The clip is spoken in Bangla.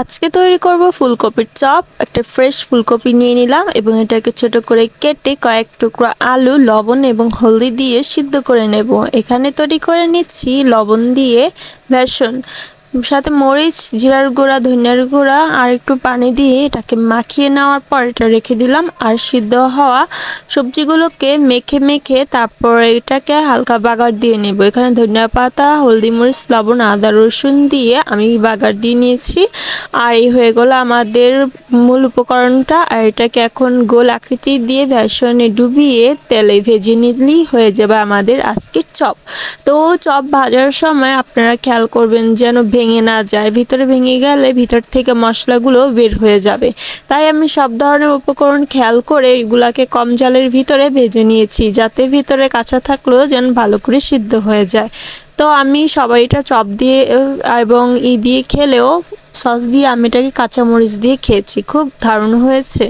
আজকে তৈরি করব ফুলকপির চপ। একটা ফ্রেশ ফুলকপি নিয়ে নিলাম এবং এটাকে ছোট করে কেটে কয়েক টুকরো আলু লবণ এবং হলদি দিয়ে সিদ্ধ করে নেব। এখানে তৈরি করে নিচ্ছি লবণ দিয়ে বেসন, সাথে মরিচ, জিরার গুঁড়া, ধনিয়ার গুঁড়া আর একটু পানি দিয়ে এটাকে মাখিয়ে নেওয়ার পর এটা রেখে দিলাম। আর সিদ্ধ হওয়া সবজিগুলোকে মেখে মেখে তারপর এটাকে হালকা বাগার দিয়ে নেব। এখানে ধনিয়া পাতা, হলদি, মরিচ, লবণ, আদা, রসুন দিয়ে আমি বাগার দিয়ে নিয়েছি। আর এই হয়ে গেল আমাদের মূল উপকরণটা। আর এটাকে এখন গোল আকৃতি দিয়ে বেসনে ডুবিয়ে তেলে ভেজে নিলেই হয়ে যাবে আমাদের আজকের চপ। তো চপ ভাজার সময় আপনারা খেয়াল করবেন যেন ভেঙে না যায়, ভিতরে ভেঙে গেলে ভিতর থেকে মশলাগুলো বের হয়ে যাবে। তাই আমি সব ধরনের উপকরণ খেয়াল করে এগুলাকে কম জালের ভিতরে ভেজে নিয়েছি, যাতে ভিতরে কাঁচা থাকলেও যেন ভালো করে সিদ্ধ হয়ে যায়। তো আমি সবাইটা চপ দিয়ে এবং দিয়ে খেলেও সস দিয়ে আমি এটাকে কাঁচামরিচ দিয়ে খেয়েছি, খুব দারুণ হয়েছে।